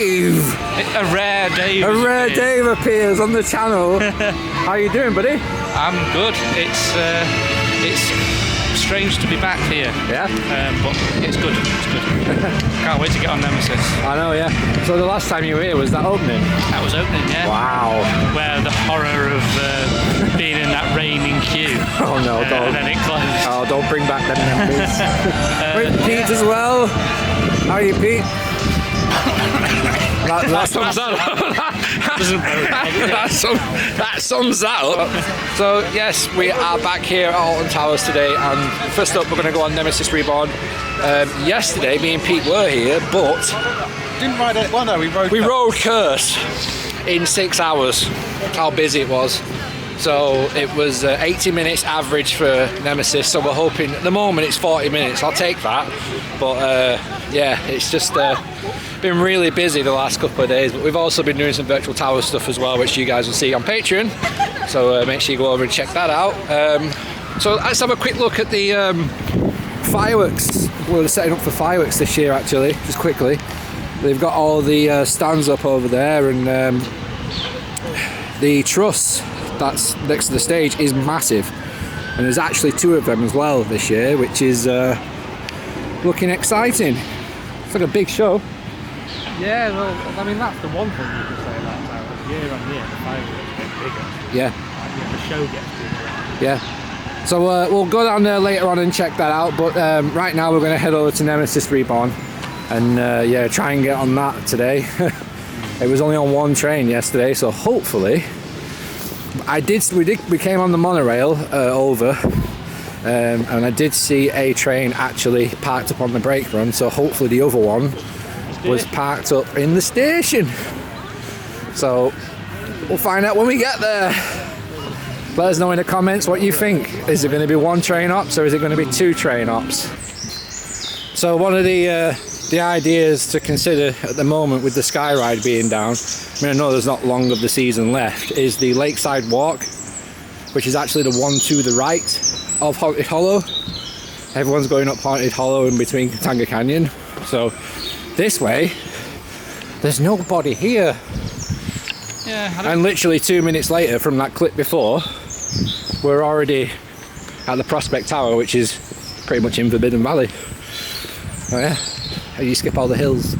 A rare Dave. A rare Dave appears on the channel. How you doing, buddy? I'm good. It's strange to be back here. Yeah. But it's good. It's good. Can't wait to get on Nemesis. I know, yeah. So the last time you were here, was that opening? That was opening, yeah. Wow. Where the horror of being in that raining queue. Oh no, don't. And then it closed. Oh, don't bring back them memories. With Pete as well. How are you, Pete? That sums that up. That sums that up. So yes, we are back here at Alton Towers today, and first up we're going to go on Nemesis Reborn. Yesterday me and Pete were here, but didn't ride it. Well, no, we rode Curse in 6 hours. How busy it was. So it was 80 minutes average for Nemesis, so we're hoping, at the moment it's 40 minutes, I'll take that, but yeah, it's just been really busy the last couple of days, but we've also been doing some virtual tower stuff as well, which you guys will see on Patreon, so make sure you go over and check that out. So let's have a quick look at the fireworks. We're setting up for fireworks this year actually, just quickly. They've got all the stands up over there, and the truss that's next to the stage is massive, and there's actually 2 of them as well this year, which is looking exciting. It's like a big show. Yeah, well, I mean that's the one thing you can say about towers. Year on year, the fireworks get bigger. Yeah. And the show gets bigger. Yeah. So we'll go down there later on and check that out. But right now we're going to head over to Nemesis Reborn, and yeah, try and get on that today. It was only on one train yesterday, so hopefully. We came on the monorail over, and I did see a train actually parked up on the brake run, so hopefully the other one was parked up in the station. So we'll find out when we get there. Let us know in the comments what you think. Is it going to be 1 train ops, or is it going to be 2 train ops? So one of the ideas to consider at the moment with the Sky Ride being down, I mean I know there's not long of the season left, is the Lakeside Walk, which is actually the one to the right of Haunted Hollow. Everyone's going up Haunted Hollow in between Katanga Canyon. So this way, there's nobody here. Yeah. And literally 2 minutes later from that clip before, we're already at the Prospect Tower, which is pretty much in Forbidden Valley. Oh yeah. You skip all the hills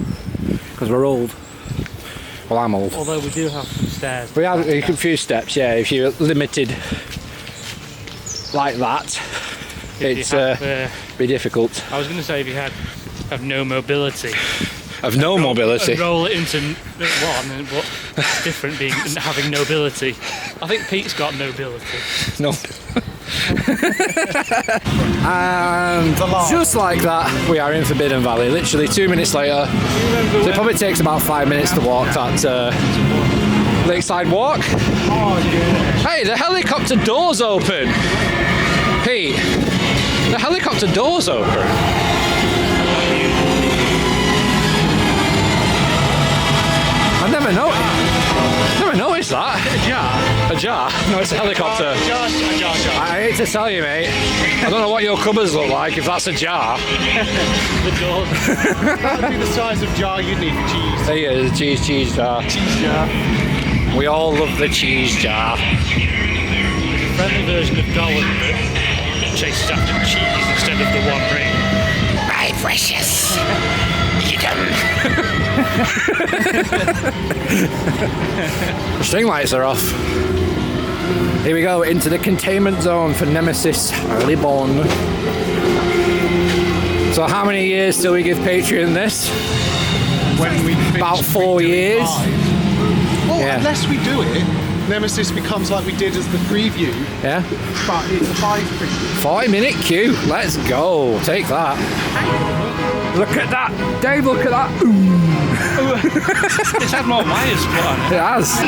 because we're old. Well, I'm old. Although we do have some stairs. We have a few steps, yeah. If you're limited like that, it's be difficult. I was going to say if you have no mobility. Of no mobility. And roll it into one, but it's different being having nobility. I think Pete's got nobility. No. And just like that, we are in Forbidden Valley. Literally 2 minutes later. So it probably takes about 5 minutes to walk that Lakeside Walk. Hey, the helicopter door's open. Pete, the helicopter door's open. I never noticed that. A jar? No, it's a helicopter. A jar. I hate to tell you, mate. I don't know what your cupboards look like if that's a jar. The door. That would be the size of jar you'd need for cheese. There you go, the cheese jar. Cheese jar. We all love the cheese jar. Friendly version of Gollum that chases after cheese instead of the One Ring. My precious. The string lights are off. Here we go, into the containment zone for Nemesis Reborn. So how many years till we give Patreon this? When we about 4 years. Well, Yeah. unless we do it, Nemesis becomes like we did as the preview, Yeah? but it's a 5 preview. 5-minute queue. Let's go. Take that. Look at that. Dave, look at that. It's had more wires put on it. It has.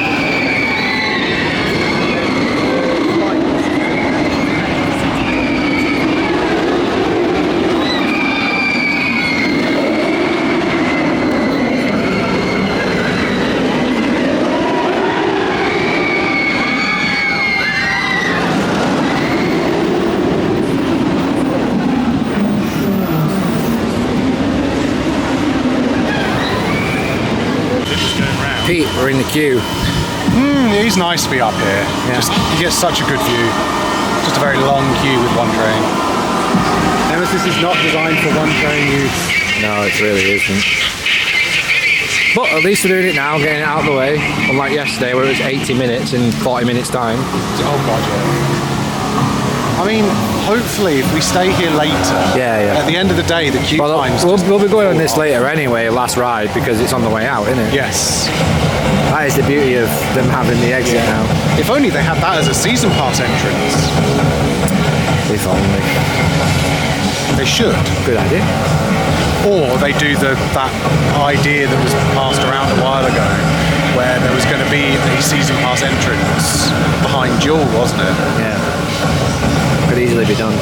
it was going round. Pete, we're in the queue. He's nice to be up here. Yeah. Just, you get such a good view. Just a very long queue with one train. Nemesis is not designed for one train use. No, it really isn't. But at least we're doing it now, getting it out of the way. Unlike yesterday where it was 80 minutes in 40 minutes time. Oh god, yeah. I mean, hopefully if we stay here later, at the end of the day the queue times... We'll be going on this later anyway, last ride, because it's on the way out, isn't it? Yes. That is the beauty of them having the exit now. If only they had that as a season pass entrance. If only. They should. Good idea. Or they do that idea that was passed around a while ago, where there was going to be a season pass entrance behind Jewel, wasn't it? Yeah. Could easily be done.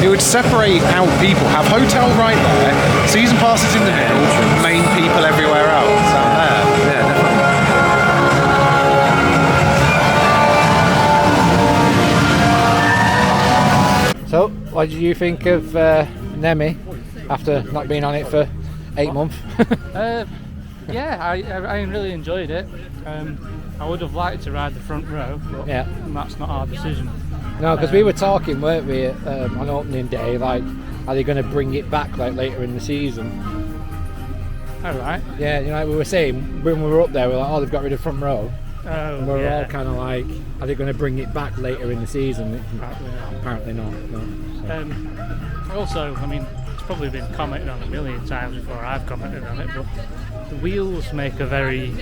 It would separate out people. Have hotel right there, season passes in the middle, main people everywhere else out there. Yeah, definitely. So, what did you think of Nemi after not being on it for 8 months? Yeah, I really enjoyed it. I would have liked to ride the front row, but that's not our decision. No, because we were talking, weren't we, on opening day, like, are they going to bring it back like later in the season? Alright. Yeah, you know, like we were saying, when we were up there, we were like, oh, they've got rid of front row. Oh, And we're all kind of like, are they going to bring it back later in the season? Apparently not. No. So. Also, I mean, it's probably been commented on a million times before I've commented on it, but the wheels make a very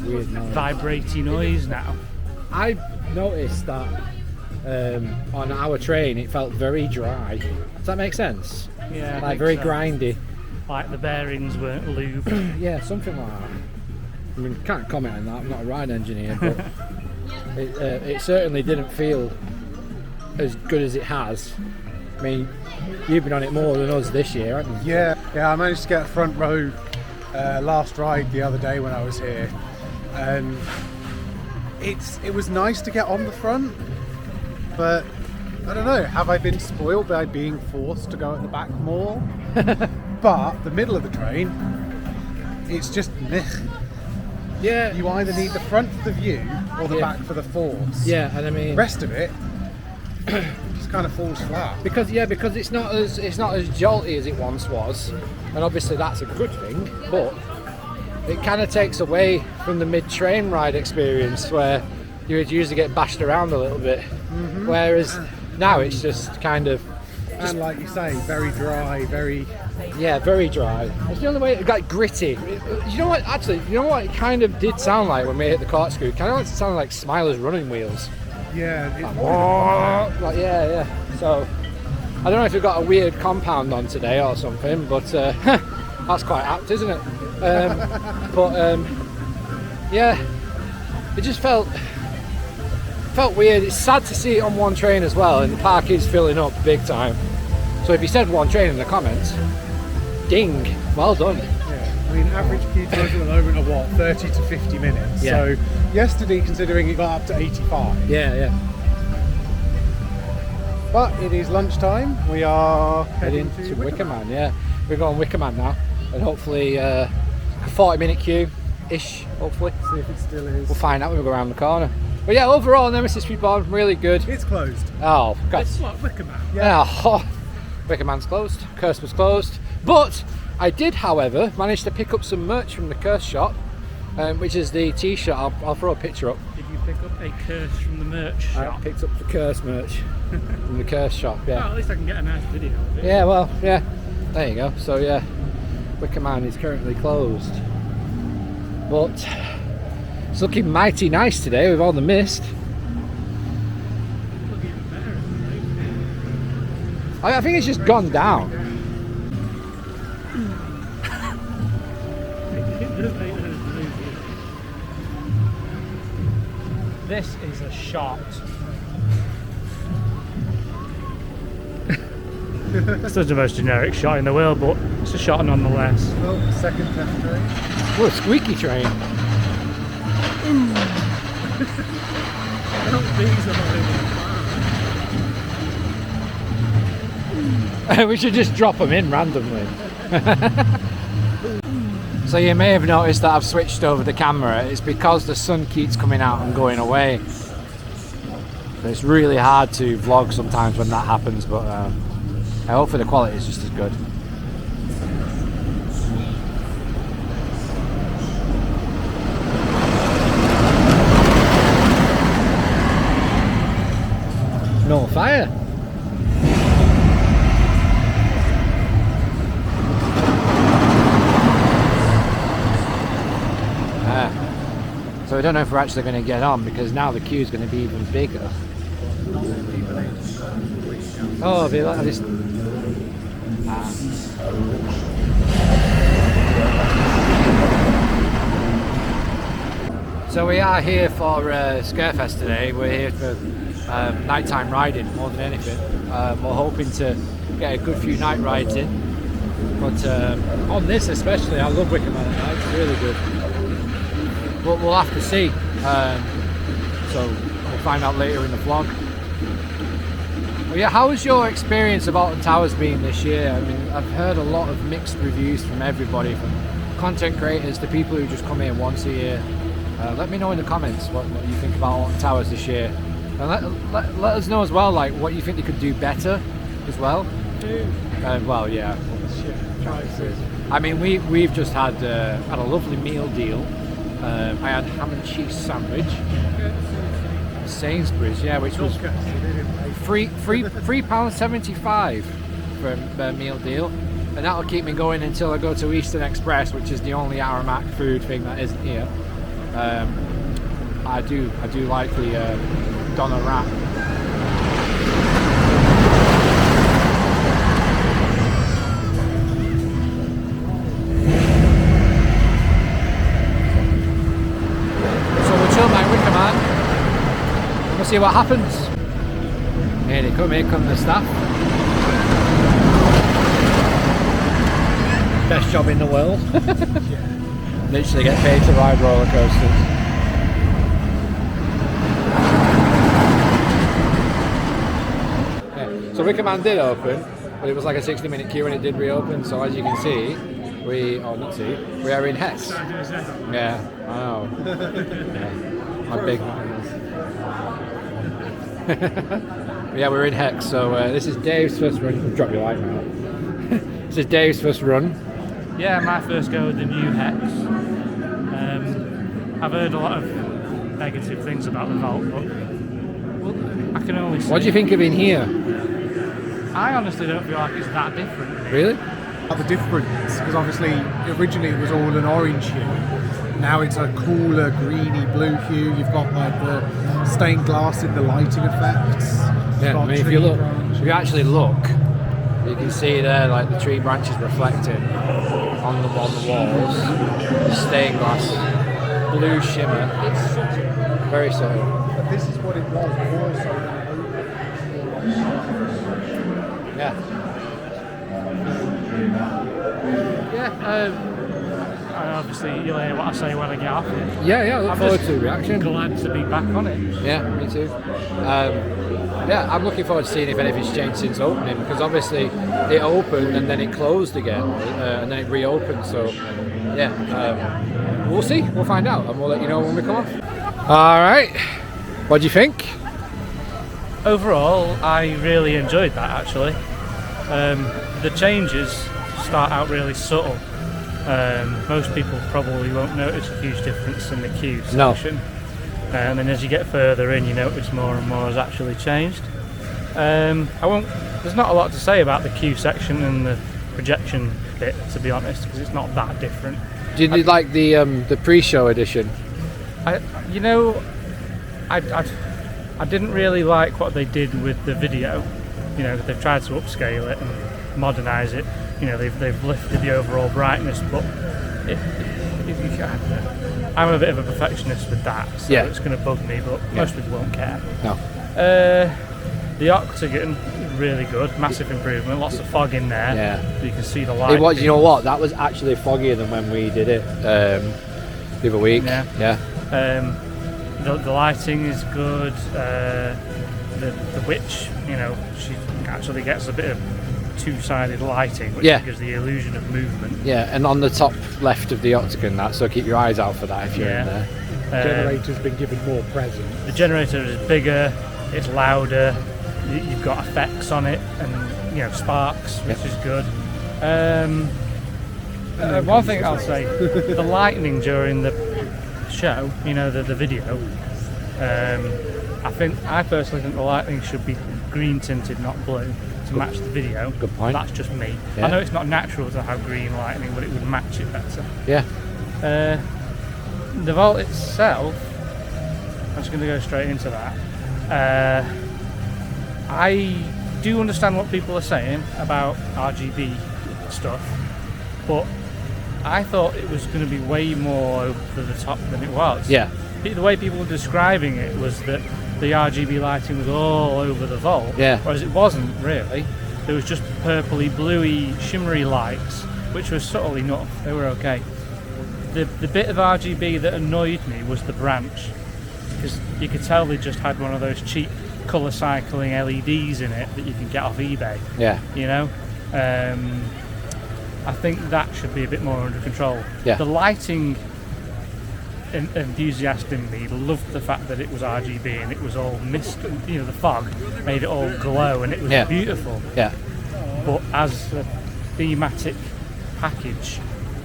Weird noise. vibrating noise now. I noticed that on our train it felt very dry. Does that make sense? Yeah, Like very grindy. Like the bearings weren't lubed. Yeah, something like that. I mean, can't comment on that. I'm not a ride engineer, but it certainly didn't feel as good as it has. I mean, you've been on it more than us this year, haven't you? Yeah, I managed to get a front row last ride the other day when I was here, and it was nice to get on the front, but I don't know, have I been spoiled by being forced to go at the back more? But the middle of the train, it's just meh. Yeah. You either need the front for the view or the back for the force. Yeah, and I mean, the rest of it just kind of falls flat. because it's not as jolty as it once was, and obviously that's a good thing, but it kind of takes away from the mid-train ride experience where you would usually get bashed around a little bit, whereas now it's just kind of, And like you say, very dry, very dry. It's the only way. It got gritty. You know what? Actually, you know what? It kind of did sound like when we hit the corkscrew. Kind of sounded like Smiler's running wheels. yeah. Like yeah. So I don't know if we've got a weird compound on today or something, but that's quite apt, isn't it? Yeah, it just felt weird. It's sad to see it on one train as well, and the park is filling up big time. So if you said one train in the comments, ding, well done. Yeah, I mean, average queue times at the moment are what, 30 to 50 minutes. Yeah. So yesterday, considering it got up to 85. Yeah. But it is lunchtime. We are Heading to Wickerman, yeah. We're going Wickerman now, and hopefully a 40-minute queue-ish, hopefully. See if it still is. We'll find out when we go around the corner. But yeah, overall, Nemesis Reborn, really good. It's closed. Oh, God. It's what, Wickerman? Yeah. Oh, Wickerman's closed, Curse was closed. But I did, however, manage to pick up some merch from the Curse shop, which is the t-shirt. I'll throw a picture up. Did you pick up a curse from the merch shop? I picked up the Curse merch from the Curse shop, yeah. Well, at least I can get a nice video of it. Yeah, well, yeah. There you go. So yeah, Wickerman is currently closed. But it's looking mighty nice today with all the mist. I think it's just gone down. This is a shot. It's not the most generic shot in the world, but it's a shot nonetheless. Well, second test train. Oh, a squeaky train. We should just drop them in randomly. So you may have noticed that I've switched over the camera. It's because the sun keeps coming out and going away. So it's really hard to vlog sometimes when that happens, but hopefully the quality is just as good. No fire. So I don't know if we're actually going to get on because now the queue is going to be even bigger. Oh, be like this. So we are here for Scarefest today. We're here for nighttime riding more than anything. We're hoping to get a good few night rides in. But on this especially, I love Wickham at night. It's really good. But we'll have to see. So we'll find out later in the vlog. Well, yeah, how has your experience of Alton Towers been this year? I mean, I've heard a lot of mixed reviews from everybody, from content creators to people who just come here once a year. Let me know in the comments what you think about Alton Towers this year. And let us know as well, like, what you think they could do better as well. Well, yeah. I mean, we've just had a lovely meal deal. I had ham and cheese sandwich. Sainsbury's, yeah, which was £3.75 for a meal deal, and that'll keep me going until I go to Eastern Express, which is the only Aramak food thing that isn't here. I do like the doner wrap. We'll see what happens. Here come the staff. Best job in the world. Literally get paid to ride roller coasters. Yeah. So Wickham did open, but it was like a 60-minute queue and it did reopen, so as you can see, we are in Hex. Yeah, I know. Yeah. My big yeah, we're in Hex, so this is Dave's first run. Drop your light now. This is Dave's first run. Yeah, my first go with the new Hex. I've heard a lot of negative things about the vault, but I can only say... What do you think of in here? I honestly don't feel like it's that different. Really? The difference, because obviously originally it was all an orange hue. Now it's a cooler greeny blue hue. You've got like the stained glass in the lighting effects. Yeah, I mean, if you actually look, you can see there like the tree branches reflecting on the walls. The stained glass, blue shimmer. It's very subtle. But this is what it was before, so yeah. Yeah. Obviously, you'll hear what I say when I get off it. Yeah, look forward to the reaction. Glad to be back on it. Yeah, me too. Yeah, I'm looking forward to seeing if anything's changed since opening, because obviously it opened and then it closed again, and then it reopened. So, yeah, we'll see. We'll find out, and we'll let you know when we come off. All right. What do you think? Overall, I really enjoyed that actually. The changes start out really subtle. Most people probably won't notice a huge difference in the queue section. No. And then as you get further in, you notice more and more has actually changed. There's not a lot to say about the queue section and the projection bit, to be honest, because it's not that different. Did you like the pre-show edition? I didn't really like what they did with the video. You know, they've tried to upscale it and modernise it. You know, they've lifted the overall brightness, but I'm a bit of a perfectionist with that, so it's going to bug me, but most people won't care. No. The Octagon, really good, massive improvement, lots of fog in there. Yeah. So you can see the light. It was, you know what, that was actually foggier than when we did it the other week. Yeah. The lighting is good. The witch, you know, she actually gets a bit of two-sided lighting, which Yeah. gives the illusion of movement. Yeah, and on the top left of the octagon, so keep your eyes out for that if you're in there. Generator's been given more presence. The generator is bigger, it's louder, you've got effects on it, and sparks, which is good. One thing I'll say, the lighting during the show, the video, I personally think the lighting should be green tinted, not blue, to match the video. Good point. That's just me. Yeah. I know it's not natural to have green lighting, but it would match it better. Yeah. The vault itself, I'm just going to go straight into that. I do understand what people are saying about RGB stuff, but I thought it was going to be way more over the top than it was. Yeah. The way people were describing it was that the RGB lighting was all over the vault, Yeah. whereas it wasn't really. There was just purpley, bluey, shimmery lights, which was subtle enough. They were okay. The bit of RGB that annoyed me was the branch, because you could tell they just had one of those cheap colour cycling LEDs in it that you can get off eBay. Yeah. I think that should be a bit more under control. Yeah. The lighting enthusiast in me loved the fact that it was RGB and it was all mist. The fog made it all glow and it was beautiful. Yeah. But as a thematic package,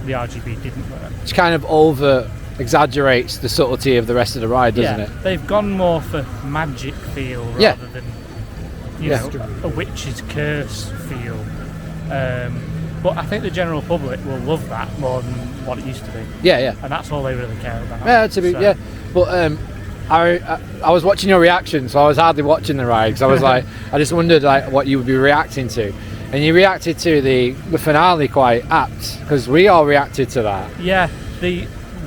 the RGB didn't work. Which kind of over exaggerates the subtlety of the rest of the ride, doesn't it? They've gone more for magic feel rather than a witch's curse feel. But I think the general public will love that more than what it used to be. Yeah. And that's all they really care about. Yeah, But I was watching your reaction, so I was hardly watching the ride because I was like, I just wondered what you would be reacting to, and you reacted to the finale quite apt because we all reacted to that. Yeah,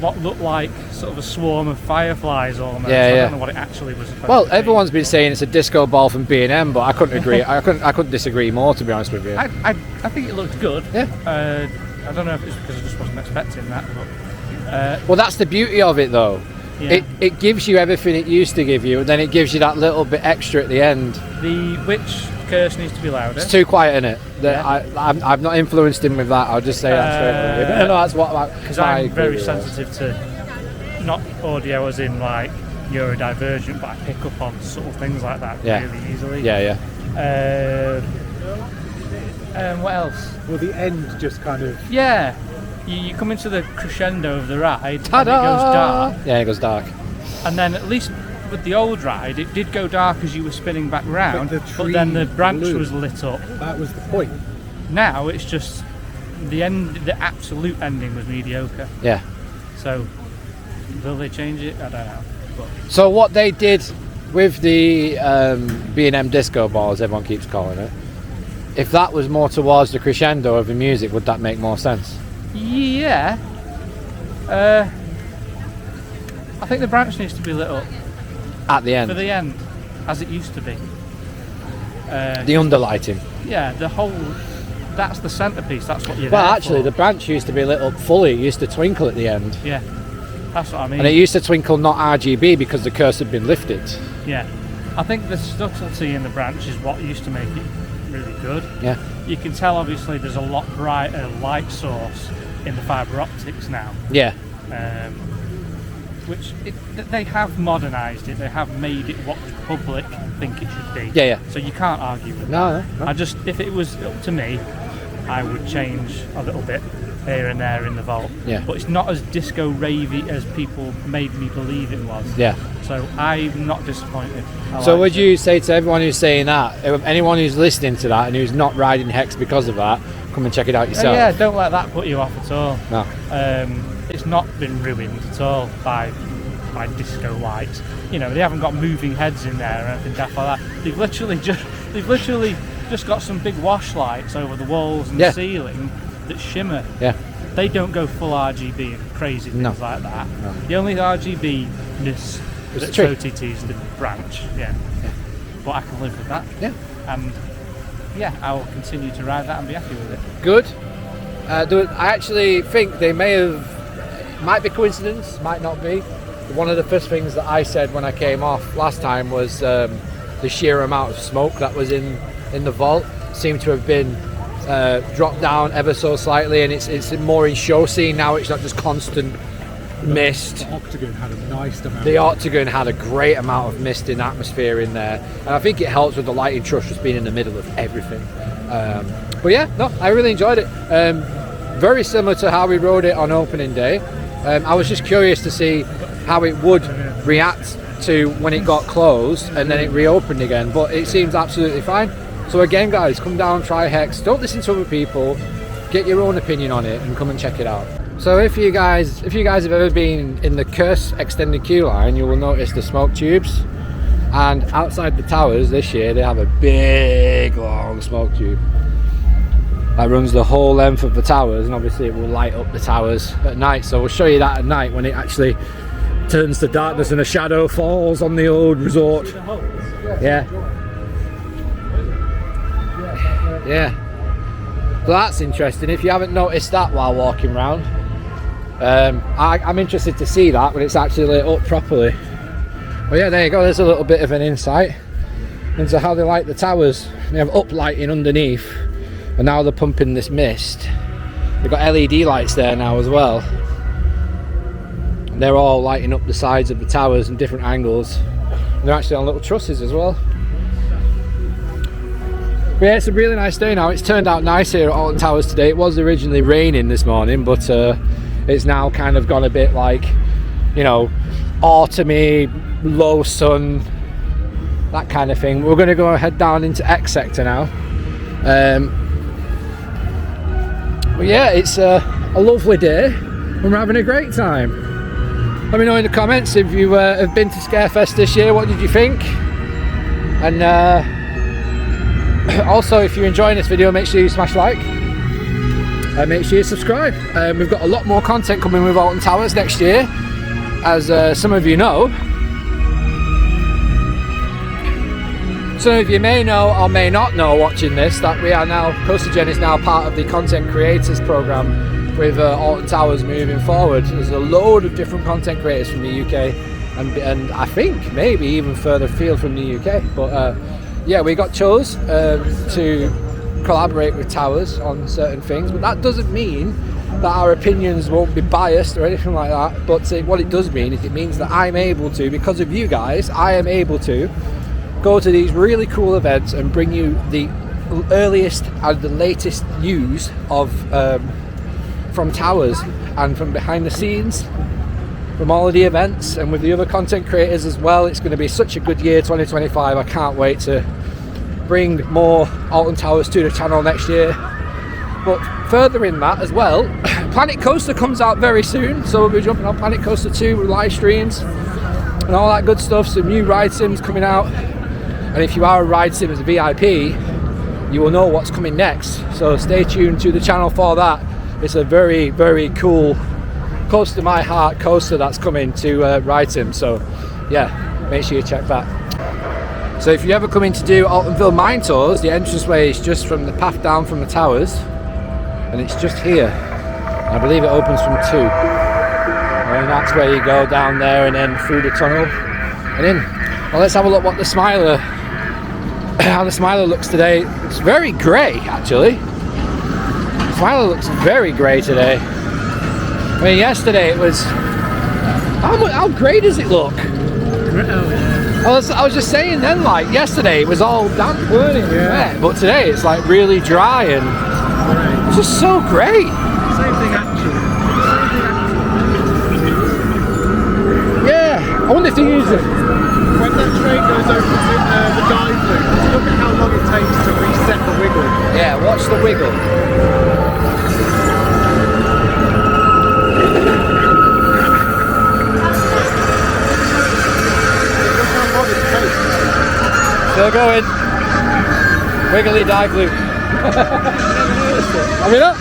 what looked like sort of a swarm of fireflies almost. Yeah, I don't know what it actually was supposed to be. Everyone's been saying it's a disco ball from B&M, but I couldn't agree. I couldn't disagree more, to be honest with you. I think it looked good. Yeah. I don't know if it's because I just wasn't expecting that. But, well, that's the beauty of it, though. Yeah. It gives you everything it used to give you, and then it gives you that little bit extra at the end. The witch curse needs to be louder. It's too quiet, innit? Yeah. I've not influenced him with that. I'll just say that straight away. No, that's what. Because I'm very sensitive to not audio as in like neurodivergent, but I pick up on subtle things like that really easily. Yeah. What else? Well, the end just kind of... Yeah. You come into the crescendo of the ride, Ta-da! and it goes dark. Yeah, it goes dark. And then at least with the old ride, it did go dark as you were spinning back round, but then the branch was lit up. That was the point. Now it's just the end. The absolute ending was mediocre. Yeah. So will they change it? I don't know. But So what they did with the B&M disco ball, as everyone keeps calling it, if that was more towards the crescendo of the music, would that make more sense? yeah, I think the branch needs to be lit up At the end, for the end, as it used to be. the underlighting. Yeah, that's the centerpiece. That's what you're Well, there actually, for. the branch used to be lit up fully. It used to twinkle at the end, Yeah, that's what I mean. and it used to twinkle not RGB because the curse had been lifted. Yeah, I think the subtlety in the branch is what used to make it really good. Yeah. You can tell obviously there's a lot brighter light source in the fibre optics now, Yeah. which they have modernised it. They have made it what the public think it should be. Yeah. So you can't argue with that. No. If it was up to me, I would change a little bit here and there in the vault. Yeah. But it's not as disco ravey as people made me believe it was. Yeah. So I'm not disappointed. So would you say to everyone who's saying that, anyone who's listening to that and who's not riding Hex because of that, come and check it out yourself? Yeah, don't let that put you off at all. No. It's not been ruined at all by disco lights. They haven't got moving heads in there or anything daft like that. They've literally just got some big wash lights over the walls and the ceiling that shimmer. Yeah. They don't go full RGB and crazy things like that. No. The only RGB-ness that's OTT is the branch. Yeah. But I can live with that. Yeah. And I will continue to ride that and be happy with it. Good. I actually think they might be coincidence, might not be. One of the first things that I said when I came off last time was the sheer amount of smoke that was in the vault seemed to have been dropped down ever so slightly, and it's more in show scene now. It's not just constant mist. The Octagon had a nice amount. The Octagon had a great amount of mist in atmosphere in there, and I think it helps with the lighting truss just being in the middle of everything. But yeah, no, I really enjoyed it. Very similar to how we rode it on opening day. I was just curious to see how it would react to when it got closed and then it reopened again, but it seems absolutely fine. So again, guys, come down, try Hex, don't listen to other people, get your own opinion on it and come and check it out. So if you guys have ever been in the Curse extended queue line, you will notice the smoke tubes, and outside the towers this year they have a big long smoke tube that runs the whole length of the towers, and obviously it will light up the towers at night. So we'll show you that at night when it actually turns to darkness and a shadow falls on the old resort. Yeah. So that's interesting. If you haven't noticed that while walking around, I'm interested to see that when it's actually lit up properly. Well, yeah, there you go. There's a little bit of an insight into how they light the towers. They have up lighting underneath, and now they're pumping this mist. They've got LED lights there now as well. And they're all lighting up the sides of the towers in different angles. And they're actually on little trusses as well. But yeah, it's a really nice day now. It's turned out nice here at Alton Towers today. It was originally raining this morning, but it's now kind of gone a bit like, you know, autumny, low sun, that kind of thing. We're going to go head down into X sector now. But yeah, it's a lovely day and we're having a great time. Let me know in the comments if you have been to Scarefest this year. What did you think? And also, if you're enjoying this video, make sure you smash like and make sure you subscribe. We've got a lot more content coming with Alton Towers next year, as some of you know. Some of you may know or may not know watching this that we are now, CoasterGen is now part of the content creators program with Alton Towers moving forward. There's a load of different content creators from the UK and I think maybe even further afield from the UK, but yeah, we got chose to collaborate with Towers on certain things, but that doesn't mean that our opinions won't be biased or anything like that. But what it does mean is it means that I'm able to, because of you guys, I am able to go to these really cool events and bring you the earliest and the latest news of from Towers and from behind the scenes, from all of the events and with the other content creators as well. It's going to be such a good year 2025. I can't wait to bring more Alton Towers to the channel next year. But further in that as well, Planet Coaster comes out very soon, so we'll be jumping on Planet Coaster 2 with live streams and all that good stuff. Some new ride sims coming out, and if you are a ride sims VIP, you will know what's coming next, so stay tuned to the channel for that. It's a very, very cool, close to my heart coaster that's coming to ride sim, so yeah, make sure you check that. So if you ever come in to do Altonville Mine Tours, the entranceway is just from the path down from the towers, and it's just here. I believe it opens from 2, and that's where you go down there and then through the tunnel and in. Well, let's have a look what the Smiler, how the Smiler looks today. It's very grey actually. The Smiler looks very grey today. I mean, yesterday it was, how grey does it look? I was just saying then, like yesterday it was all damp, weren't it? Yeah. Wet, but today it's like really dry and it's just so great. Same thing actually. Yeah, I wonder if they use it. When that train goes over the dive loop, look at how long it takes to reset the wiggle. Yeah, watch the wiggle. Still going. Wiggly dive loop. I mean that?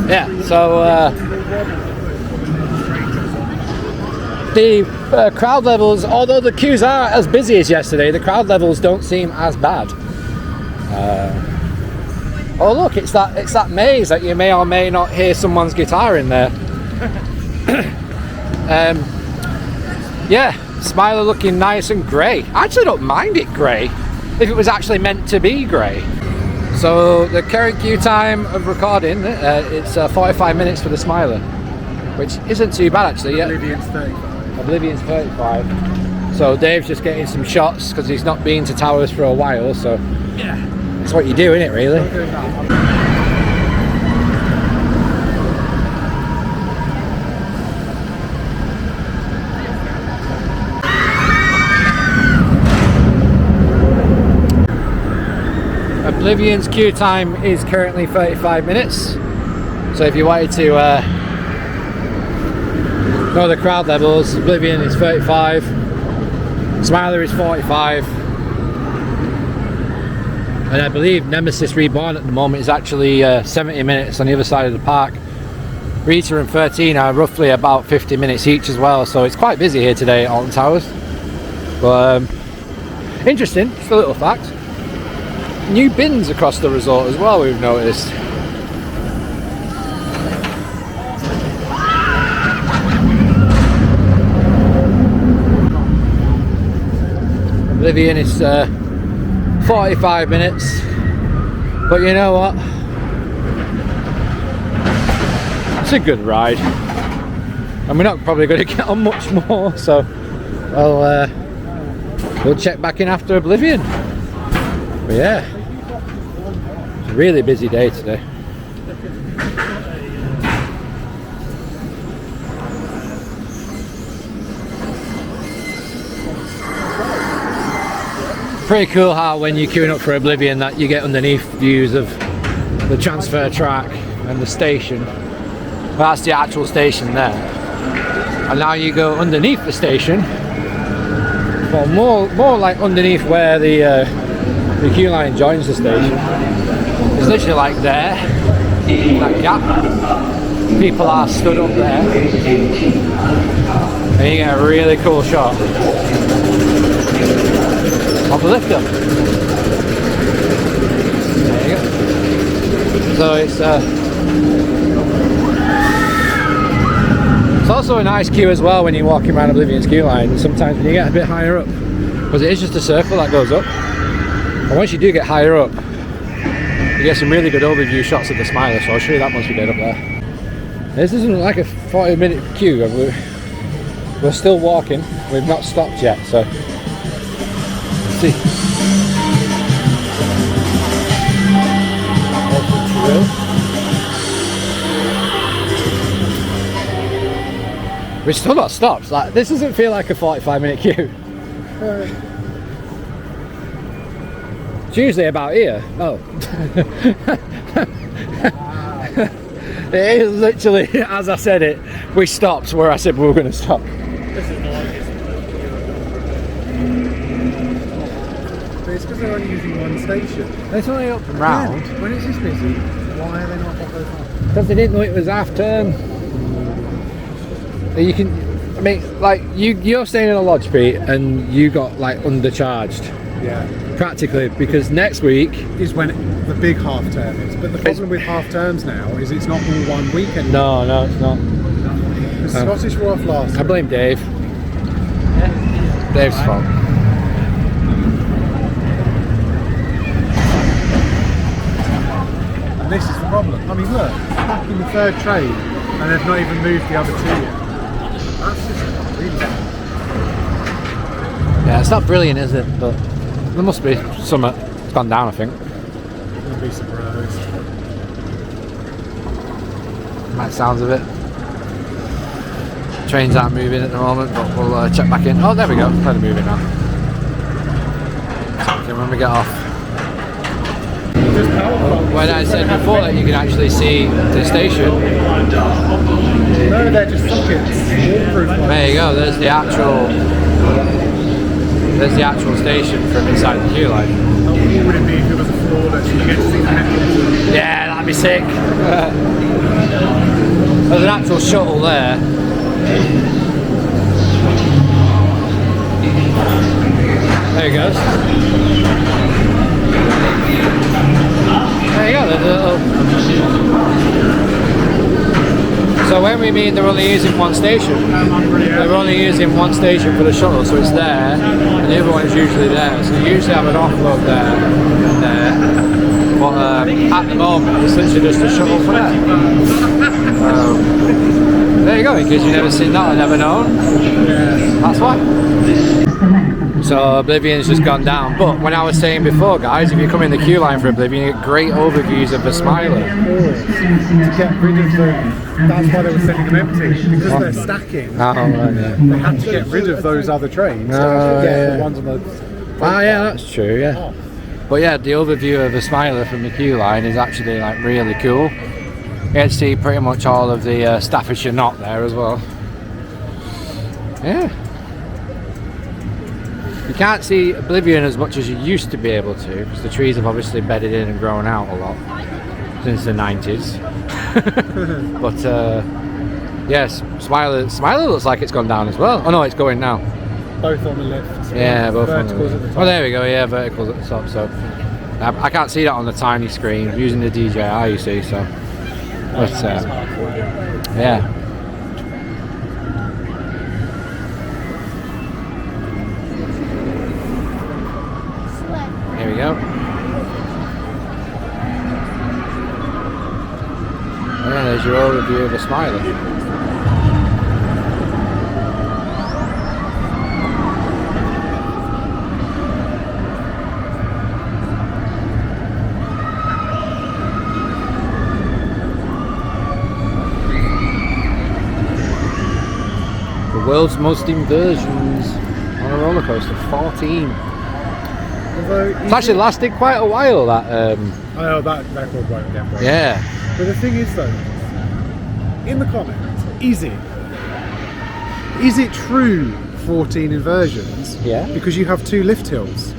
Yeah, so the crowd levels, although the queues are as busy as yesterday, the crowd levels don't seem as bad. Oh look, it's that maze that you may or may not hear someone's guitar in there. Yeah, Smiler looking nice and grey. I actually don't mind it grey if it was actually meant to be grey. So the current queue time of recording, it's 45 minutes for the Smiler, which isn't too bad actually. Yeah. Oblivion's 35. Oblivion's 35. So Dave's just getting some shots because he's not been to Towers for a while. So yeah, that's what you do, isn't it? Really. Oblivion's queue time is currently 35 minutes. So if you wanted to know the crowd levels, Oblivion is 35, Smiler is 45, and I believe Nemesis Reborn at the moment is actually 70 minutes on the other side of the park. Rita and 13 are roughly about 50 minutes each as well, so it's quite busy here today at Alton Towers. But interesting, just a little fact. New bins across the resort as well, we've noticed. Oblivion is 45 minutes, but you know what? It's a good ride, and we're not probably going to get on much more, so we'll check back in after Oblivion. But yeah, it's a really busy day today. Pretty cool how when you're queuing up for Oblivion that you get underneath views of the transfer track and the station. Well, that's the actual station there. And now you go underneath the station, well, more like underneath where the queue line joins the station. It's literally like there, that gap. People are stood up there, and you get a really cool shot of the lifter. There you go. So it's also a nice queue as well when you're walking around Oblivion's queue line. Sometimes when you get a bit higher up, because it is just a circle that goes up. And once you do get higher up, you get some really good overview shots of the Smiler, so I'll show you that once we get up there. This isn't like a 40-minute queue, we're still walking, we've not stopped yet, so let's see. We're still not stopped, like, this doesn't feel like a 45-minute queue. It's usually about here. Oh. It is literally, as I said it, we stopped where I said we were going to stop. This is the longest. But it's because they're only using one station. It's only up and round. Yeah, when it's this busy, why are they not up those times? Because they didn't know it was half term. You can, I mean, like you're staying in a lodge, Pete, and you got like undercharged. Yeah. Practically, because next week is when the big half term is. But the problem with half terms now is it's not all one weekend. No, it's not. The Scottish were off last week. I blame Dave. Dave's fault. And this is the problem. I mean, look, back in the third train, and they've not even moved the other two yet. That's just really bad. Yeah, it's not brilliant, is it? But there must be some. It's gone down, I think. Wouldn't be surprised. Like sounds of it. Trains aren't moving at the moment, but we'll check back in. Oh, there we go. They're moving now. Okay, when we get off. When I said before that you can actually see the station. No, they're just sockets. There you go. There's the actual. There's the actual station from inside the queue line. How cool would it be if it was a floor that you get to see the mechanism? Yeah, that'd be sick. There's an actual shuttle there. There he goes. There you go. There's a little. So when we mean they're only using one station, they're only using one station for the shuttle, so it's there, and the other one's usually there. So you usually have an offload there, and there, But at the moment, it's literally just a shuttle for that. There you go, in case you've never seen that or never known. That's why. So Oblivion's just gone down. But when I was saying before, guys, if you come in the queue line for Oblivion, you get great overviews of the Smiler. To get rid of that's why they were sending them empty, because they're stacking. Oh, right, yeah. They had to get rid of those other trains. Oh, The ones on the. Oh, yeah, that's true, yeah. But yeah, the overview of the Smiler from the queue line is actually like really cool. You can see pretty much all of the Staffordshire knot there as well. Yeah. You can't see Oblivion as much as you used to be able to, because the trees have obviously bedded in and grown out a lot since the 90s. But yes, Smiler looks like it's gone down as well. Oh no, it's going now. Both on the lift. Yeah, both on the verticals lift. at the top. Oh, there we go. Yeah, verticals at the top. So I can't see that on the tiny screen. I'm using the DJI, you see. So, but yeah. Here we go. Yeah, there's your overview of the Smiler. The world's most inversions on a roller coaster, 14. It's actually lasted quite a while, that Oh, that record won't get broken. yeah. But the thing is though, in the comments, is it true 14 inversions? Yeah. Because you have 2 lift hills.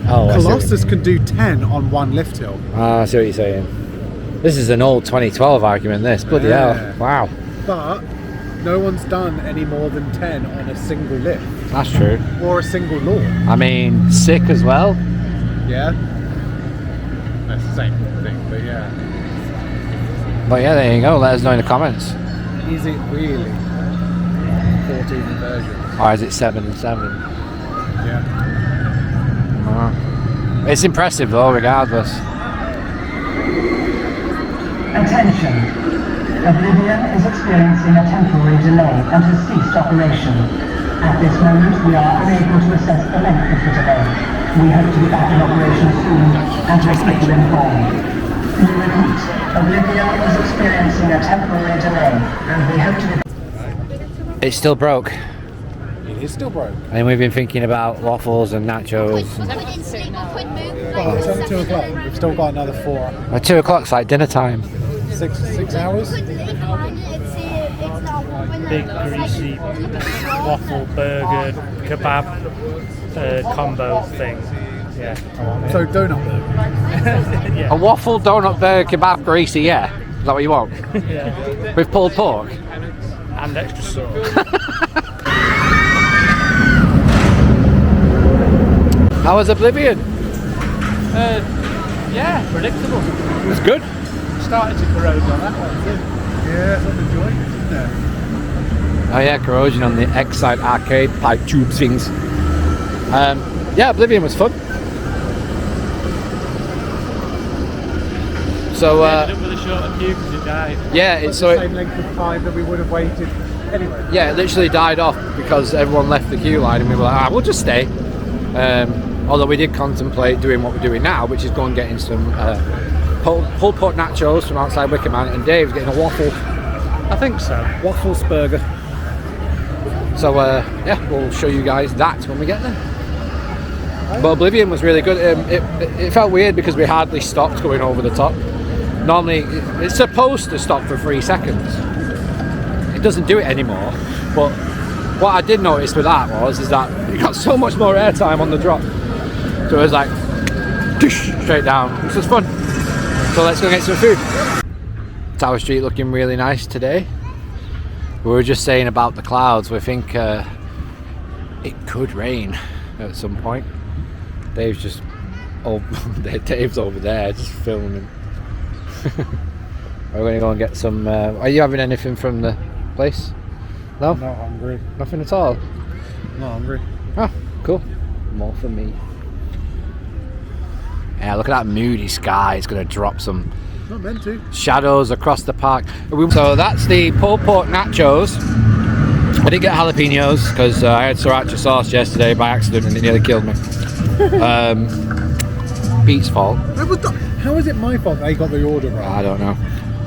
Oh, Colossus can do 10 on 1 lift hill. I see what you're saying. This is an old 2012 argument, this. Bloody hell. Wow. But no one's done any more than 10 on a single lift. That's true. Or a single lawn. I mean, sick as well. Yeah. That's the same thing, but yeah. But yeah, there you go. Let us know in the comments. Is it really 14 inversions? Or is it 7 and 7? Yeah. It's impressive though, regardless. Attention. Oblivion is experiencing a temporary delay and has ceased operation. At this moment, we are unable to assess the length of the delay. We hope to be back in operation soon and will keep you informed. We repeat, Oblivion is experiencing a temporary delay and we hope to be... It's still broke. It is still broke. And we've been thinking about waffles and nachos. Oh, it's only 2 o'clock. We've still got another 4. 2 o'clock's like dinner time. 6 hours? Big greasy waffle burger kebab combo thing. Yeah. So donut burger. A waffle, donut, burger, kebab, greasy, yeah. Is that what you want? Yeah. With pulled pork? And extra sauce. How was Oblivion? Yeah, predictable. It was good. Started to corrode on that one too. Yeah, it's on the joint, isn't it? Oh yeah, corrosion on the X-Side arcade pipe tube things. Yeah, Oblivion was fun. So Ended up with a shorter queue because it died. yeah, It's it's the so same length of time that we would have waited anyway. yeah, it literally died off because everyone left the queue line and we were like, we'll just stay. Although we did contemplate doing what we're doing now, which is go and getting some pulled pork nachos from outside Wickerman, and Dave's getting a waffle. I think so. Waffles burger. So yeah, we'll show you guys that when we get there. But Oblivion was really good. It felt weird because we hardly stopped going over the top. Normally, it's supposed to stop for 3 seconds. It doesn't do it anymore. But what I did notice with that is that you got so much more airtime on the drop. So it was like straight down, which was fun. So let's go get some food. Tower Street looking really nice today. We were just saying about the clouds. We think it could rain at some point. Dave's just Dave's over there just filming. We're going to go and get some. Are you having anything from the place? No? Not hungry. Nothing at all? Not hungry. Oh, cool. More for me. Yeah, look at that moody sky. It's going to drop some Not meant to. shadows across the park. So that's the pulled pork nachos. I didn't get jalapenos because I had sriracha sauce yesterday by accident and it nearly killed me. Pete's fault. How is it my fault they got the order wrong? I don't know.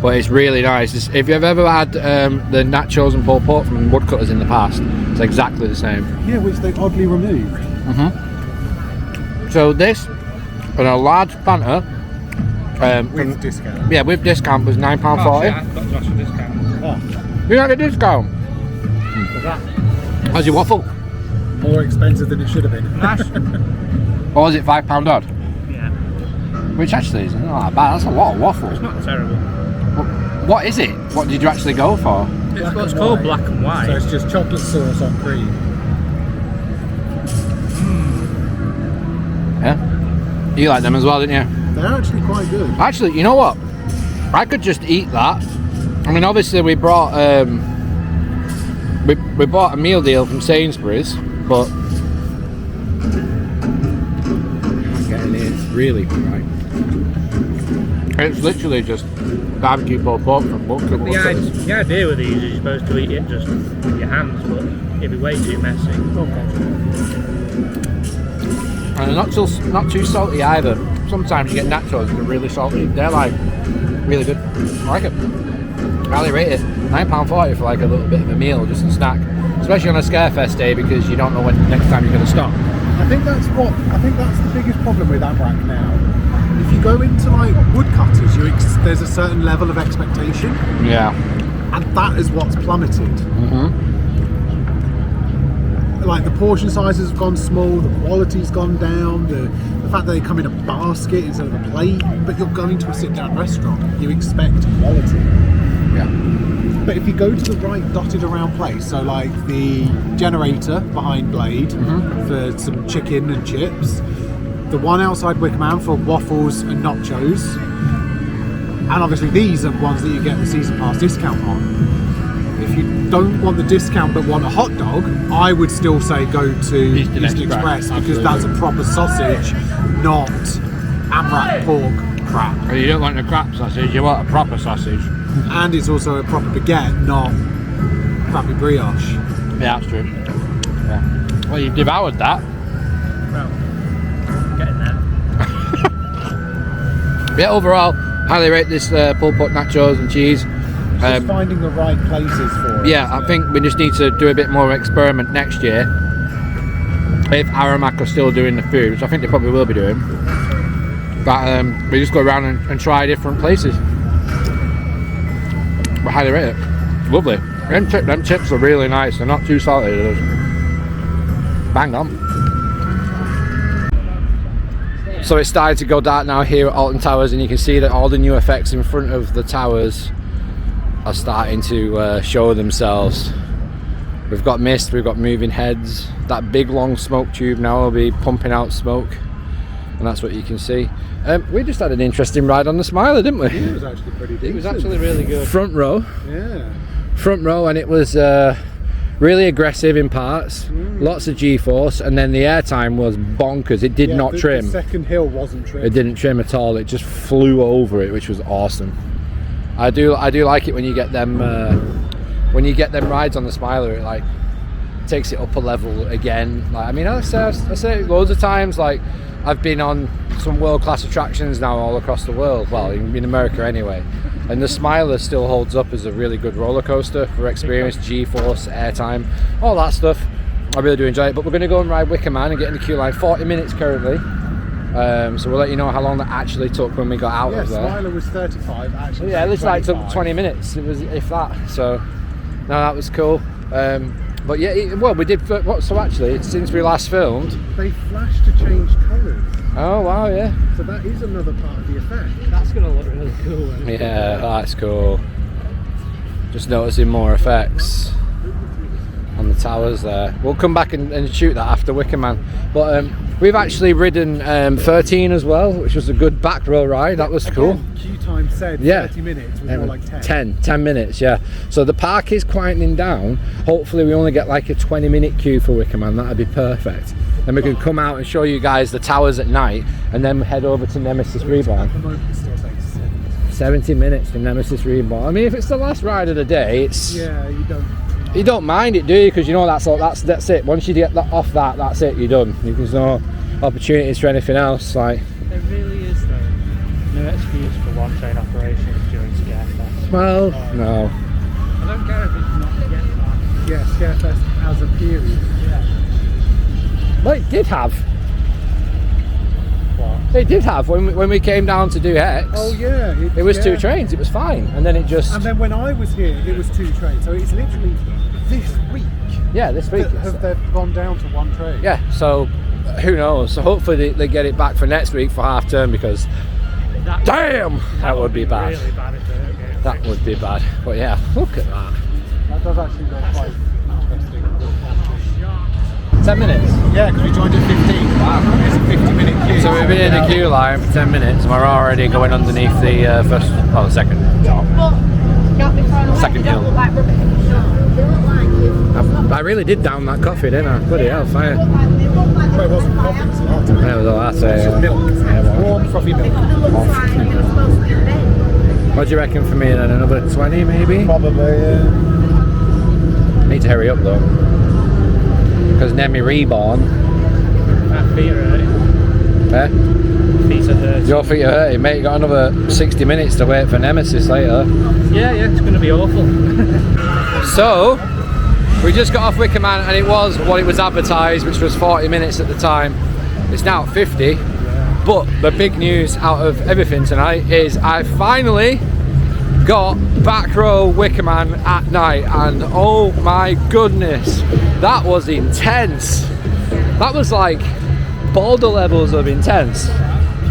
But it's really nice. If you've ever had the nachos and pulled pork from Woodcutters in the past, it's exactly the same. Yeah, which they oddly removed. So this, and a large Fanta, With discount. yeah, with discount was £9.40. I forgot to ask for discount. Oh, You got a discount? What's that? How's your waffle? more expensive than it should have been. Nice. Or was it £5 odd? Yeah. Which actually isn't that bad. That's a lot of waffle. It's not terrible. What is it? What did you actually go for? It's what's called black and white. So it's just chocolate sauce on cream. Yeah. You like them as well, didn't you? They're actually quite good. Actually, you know what? I could just eat that. I mean, obviously we brought we bought a meal deal from Sainsbury's, but I'm getting it. It's really right. It's literally just barbecue pulled pork from Woodcutters. The idea with these is you're supposed to eat it just with your hands, but it'd be way too messy. And they're not too salty either. Sometimes you get nachos that are really salty. They're like really good. I like it. Highly rate it. £9.40 for like a little bit of a meal, just a snack. Especially on a Scarefest day because you don't know when next time you're going to stop. I think that's the biggest problem with Amrak now. If you go into like Woodcutters, there's a certain level of expectation, Yeah. and that is what's plummeted. Like the portion sizes have gone small, the quality's gone down, the fact that they come in a basket instead of a plate, but you're going to a sit-down restaurant, you expect quality. Yeah. But if you go to the right dotted around place, so like the generator behind Blade for some chicken and chips, the one outside Wickerman for waffles and nachos, and obviously these are ones that you get the season pass discount on. If you don't want the discount but want a hot dog, I would still say go to Eastern Express because that's a proper sausage, not Amrak pork crap. Well, you don't want a crap sausage, you want a proper sausage. And it's also a proper baguette, not crappy brioche. Yeah, that's true. Yeah. Well, you've devoured that. Well, getting there. Yeah, overall, highly rate this pulled pork nachos and cheese. Just finding the right places for it. Yeah, I think we just need to do a bit more experiment next year. If Aramak are still doing the food, which I think they probably will be doing. But we just go around and try different places. We highly rate it. Lovely. Them chips are really nice. They're not too salty. They're bang on. So it's starting to go dark now here at Alton Towers, and you can see that all the new effects in front of the towers are starting to show themselves. We've got mist, we've got moving heads. That big long smoke tube now will be pumping out smoke, and that's what you can see. We just had an interesting ride on the Smiler, didn't we? Yeah, it was actually pretty decent. It was actually really good. Front row. Yeah. Front row, and it was really aggressive in parts. Lots of G-force, and then the airtime was bonkers. It did not trim. The second hill wasn't trimmed. It didn't trim at all. It just flew over it, which was awesome. I do like it when you get them rides on the Smiler. It like takes it up a level again. Like, I mean, I say it loads of times. Like, I've been on some world-class attractions now all across the world. Well, in America anyway. And the Smiler still holds up as a really good roller coaster for experience, G-force, airtime, all that stuff. I really do enjoy it. But we're going to go and ride Wicker Man and get in the queue line. 40 minutes currently. So we'll let you know how long that actually took when we got out of there. Smiler was 35 actually. Yeah, it looks like it took 20 minutes. It was, if that. So no, that was cool. But yeah, well, we did. So actually, since we last filmed, they flashed to change colours. Oh wow, yeah. So that is another part of the effect. That's going to look really cool. Yeah, that's cool. Just noticing more effects on the towers there. We'll come back and shoot that after Wicker Man. But we've actually ridden 13 as well, which was a good back row ride. That was cool. Queue time said 30 minutes, was more like 10. 10 minutes, yeah. So the park is quietening down. Hopefully we only get like a 20-minute queue for Wicker Man. That'd be perfect. Then we can come out and show you guys the towers at night, and then head over to Nemesis Reborn. At the moment, it's still like 70 minutes to Nemesis Reborn. I mean, if it's the last ride of the day, it's... Yeah, You don't mind it, do you? Because you know that's it. Once you get that off that's it. You're done. There's no opportunities for anything else. Like There really is though no excuse for one train operations during Scarefest. Well, no. I don't care if it's not Scarefest. Yeah, Scarefest as a period. Yeah. Well, it did have. What? It did have when we came down to do Hex. Oh yeah. It was 2 trains. It was fine, and then it just. And then when I was here, it was 2 trains. So it's literally this week. Yeah, this week. They've gone down to 1 train. Yeah. So who knows? So hopefully they get it back for next week for half term, because that would be bad. Really bad if they don't get it. That would be bad. But yeah, look at that. That does actually look quite interesting. 10 minutes. Yeah, because we joined at 15. Wow. It's a 50-minute queue. So we've been in the queue line for 10 minutes, and we're already going underneath the second hill. I really did down that coffee, didn't I? Bloody hell, fire. Well, it wasn't coffee, it was a latte. Yeah, it was a latte. It's just milk. Yeah, Warm frothy milk. What do you reckon for me then? Another 20 maybe? Probably, yeah. Need to hurry up though, because Nemi Reborn. My feet are hurting. Eh? Feet are hurting. Your feet are hurting, mate. You got another 60 minutes to wait for Nemesis later. Yeah, it's going to be awful. So, we just got off Wicker Man, and it was what it was advertised, which was 40 minutes at the time. It's now 50. But the big news out of everything tonight is I finally got back row Wicker Man at night, and oh my goodness, that was intense. That was like Boulder levels of intense.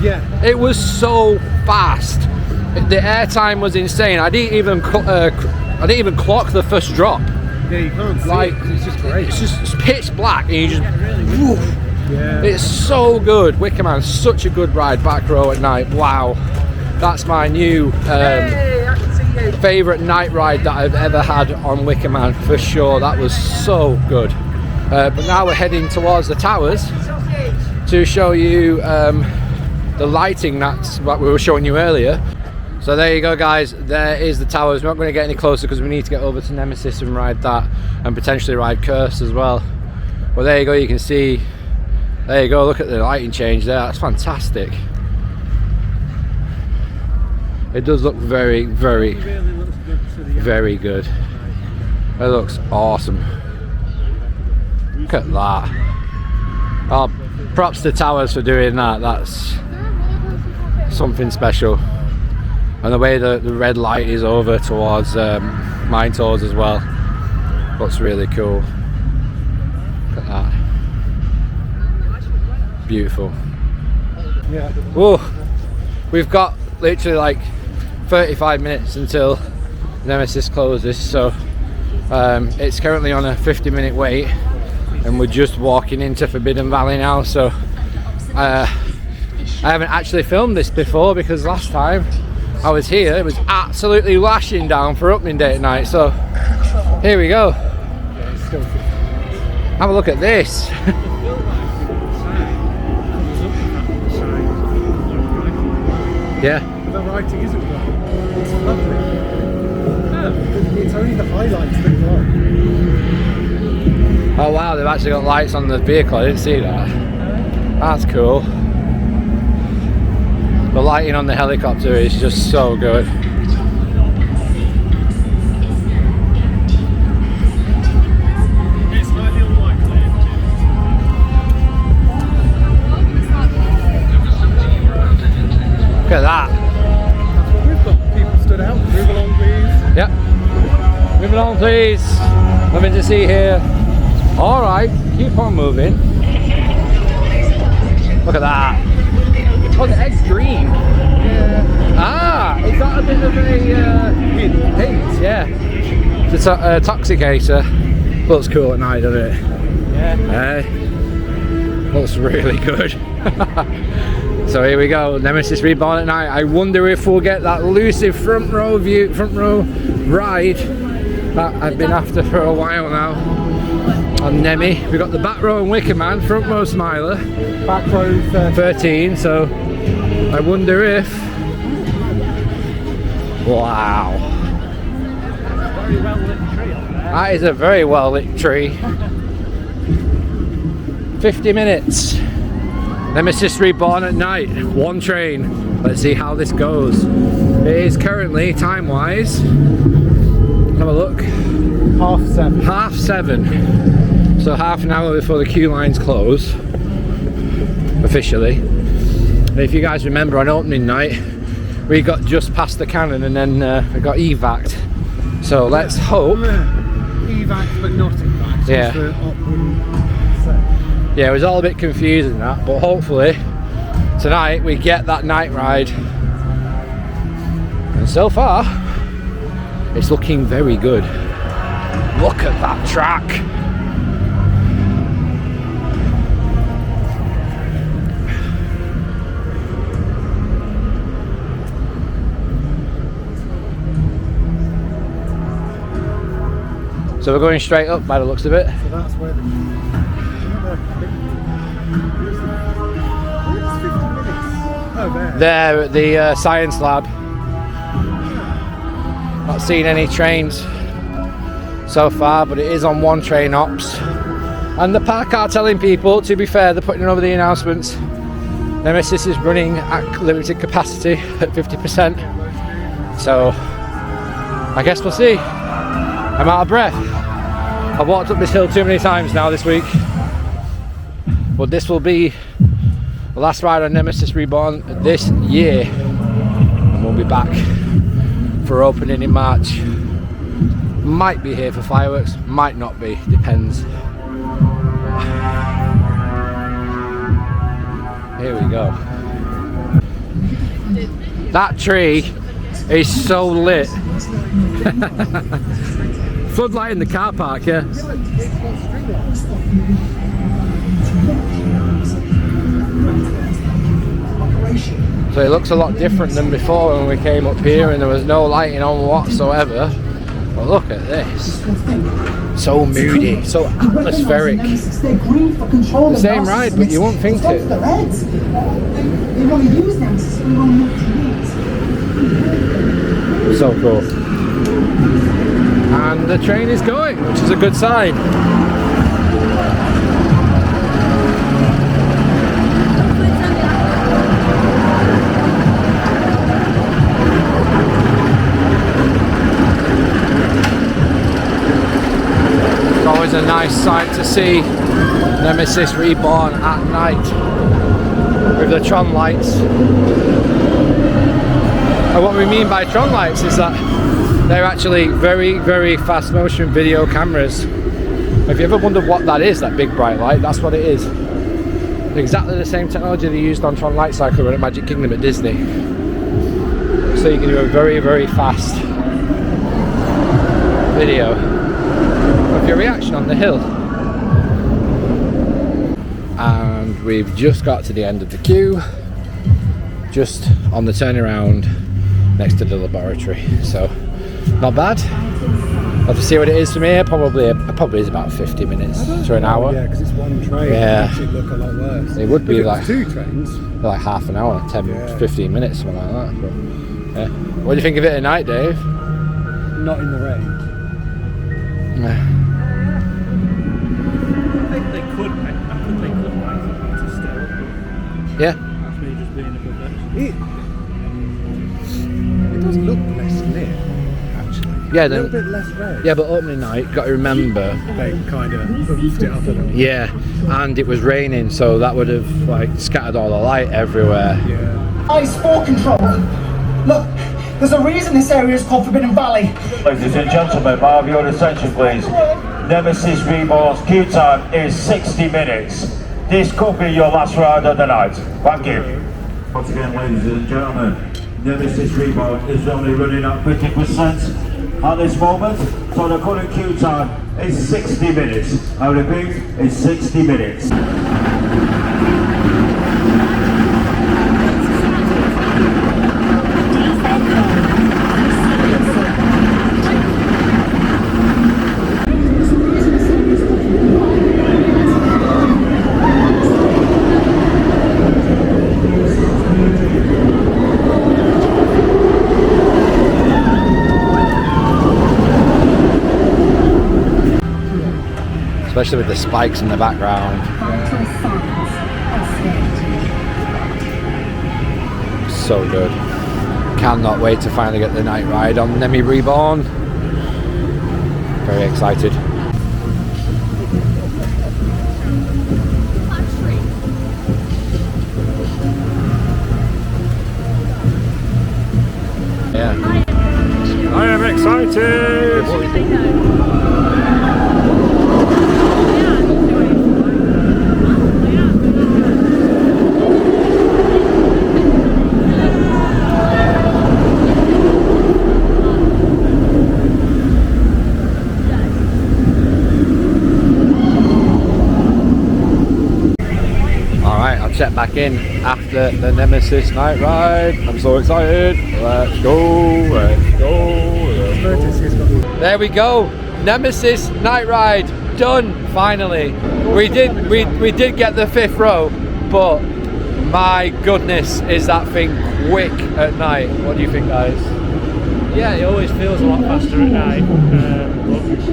Yeah. It was so fast. The airtime was insane. I didn't even clock the first drop. Yeah, you can't see Like, it. It's just great. It's just pitch black, and you just. Woof. Yeah. It's so good. Wicker Man, such a good ride back row at night. Wow, that's my new favourite night ride that I've ever had on Wicker Man for sure. That was so good. But now we're heading towards the towers to show you the lighting. That's what we were showing you earlier. So there you go, guys. There is the towers. We're not going to get any closer because we need to get over to Nemesis and ride that, and potentially ride Curse as well. Well, there you go. You can see. There you go, look at the lighting change there, that's fantastic. It does look very, very, very good. It looks awesome. Look at that. Oh, props to Towers for doing that, that's something special. And the way the red light is over towards Mine Tours as well, looks really cool. Look at that. Beautiful. Yeah. Whoa, we've got literally like 35 minutes until Nemesis closes, so it's currently on a 50-minute wait, and we're just walking into Forbidden Valley now. So I haven't actually filmed this before, because last time I was here it was absolutely lashing down for opening day at night. So here we go. Have a look at this. Yeah. But the writing isn't right. It's lovely. Yeah. It's only the highlights that glow. Oh wow, they've actually got lights on the vehicle. I didn't see that. That's cool. The lighting on the helicopter is just so good. Look at that. That's what we've got. People stood out. Move along, please. Yep. Moving on, please. Nothing to see here. All right, keep on moving. Look at that. Oh, the egg's green. Yeah. Ah, it's got a bit of a hint, yeah. It's a toxicator. Looks cool at night, doesn't it? Yeah. Looks really good. So here we go, Nemesis Reborn at night. I wonder if we'll get that elusive front row ride that I've been after for a while now. On Nemi, we've got the back row and Wicker Man, front row Smiler. Back row 13, so I wonder if... Wow. Very well lit tree up there. That is a very well lit tree. 50 minutes. Nemesis Reborn at night, one train. Let's see how this goes. It is currently, time-wise, have a look. 7:30. 7:30. So half an hour before the queue lines close, officially. And if you guys remember on opening night, we got just past the cannon and then we got evac'd. So let's hope. Evac but not evac. Yeah. Yeah, it was all a bit confusing that, but hopefully tonight we get that night ride. And so far, it's looking very good. Look at that track. So we're going straight up by the looks of it. So that's where the... There at the science lab. Not seen any trains so far, but it is on one train ops. And the park are telling people, to be fair, they're putting over the announcements. Nemesis is running at limited capacity at 50%. So I guess we'll see. I'm out of breath. I've walked up this hill too many times now this week. But this will be the last ride on Nemesis Reborn this year, and we'll be back for opening in March. Might be here for fireworks, might not be, depends. Here we go. That tree is so lit. Floodlight in the car park, yeah. So it looks a lot different than before when we came up here and there was no lighting on whatsoever. But look at this. So moody, so atmospheric. The same ride, but you won't think it. So cool. And the train is going, which is a good sign. Always a nice sight to see Nemesis Reborn at night with the Tron lights. And what we mean by Tron lights is that they're actually very, very fast motion video cameras. If you ever wondered what that is, that big bright light, that's what it is. Exactly the same technology they used on Tron Light Cycle at Magic Kingdom at Disney. So you can do a very, very fast video of your reaction on the hill. And we've just got to the end of the queue, just on the turnaround next to the laboratory. So not bad. I'll have to see what it is from here. Probably is about 50 minutes to an hour. Yeah, because it's one train. Yeah. It makes it look a lot worse. It would be if like two trains. Like half an hour, 15 minutes, something like that. But, yeah. What do you think of it at night, Dave? Not in the rain. Yeah. They could make it to scale. Yeah. That's me just being above it. It does look less lit, actually. Yeah, a little bit less red. Yeah, but opening night, got to remember. They kind of boosted it up a little. Yeah, and it was raining, so that would have like scattered all the light everywhere. Yeah. Eyes for control. Look, there's a reason this area is called Forbidden Valley. Ladies and gentlemen, may I have your attention please? Nemesis Reborn's queue time is 60 minutes. This could be your last ride of the night. Thank you. Once again, ladies and gentlemen, Nemesis Reborn is only running at 50% at this moment, so the current queue time is 60 minutes. I repeat, it's 60 minutes. Especially with the spikes in the background. So good. Cannot wait to finally get the night ride on Nemi Reborn. Very excited. Yeah. I am excited! Check back in after the Nemesis night ride. I'm so excited. Let's go, let's go, let's go. There we go. Nemesis night ride done finally. We did get the 5th row, but my goodness, is that thing quick at night. What do you think, guys? Yeah, it always feels a lot faster at night, but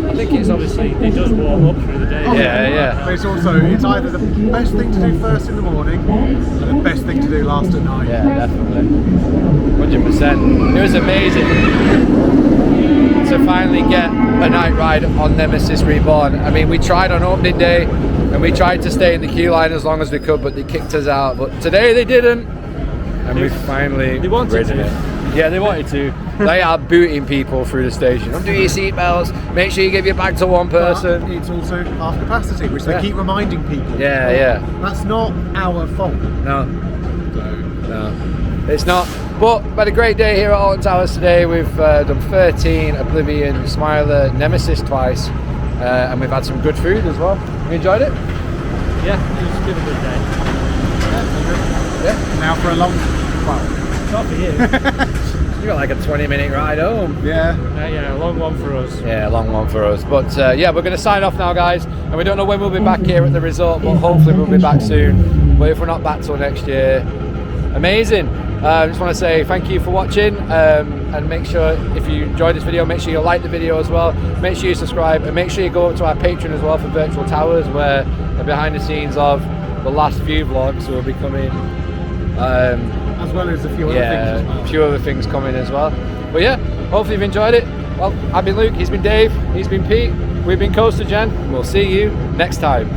I think it's obviously, it does warm up through the day. Yeah. But it's also, it's either the best thing to do first in the morning or the best thing to do last at night. Yeah, definitely. 100%. It was amazing to finally get a night ride on Nemesis Reborn. I mean, we tried on opening day and we tried to stay in the queue line as long as we could, but they kicked us out. But today they didn't, and we finally ridden it. Yeah, they wanted to. They are booting people through the station. Undo your seatbelts. Make sure you give your bag to one person. But it's also half capacity, which they keep reminding people. Yeah. That's not our fault. No. No, it's not. But we had a great day here at Alton Towers today. We've done 13, Oblivion, Smiler, Nemesis twice, and we've had some good food as well. You enjoyed it? Yeah, it was a good day. Yeah. Now for a long, well, not for you. You got like a 20-minute ride home. Yeah, a long one for us. Yeah, a long one for us. But yeah, we're going to sign off now, guys. And we don't know when we'll be back here at the resort, but hopefully we'll be back soon. But if we're not back till next year, amazing. I just want to say thank you for watching, and make sure if you enjoyed this video, make sure you like the video as well. Make sure you subscribe, and make sure you go to our Patreon as well for Virtual Towers, where the behind the scenes of the last few vlogs will be coming. As well as a few other things as well. A few other things coming as well. But yeah, hopefully you've enjoyed it. Well, I've been Luke, he's been Dave, he's been Pete, we've been CoasterGen. We'll see you next time.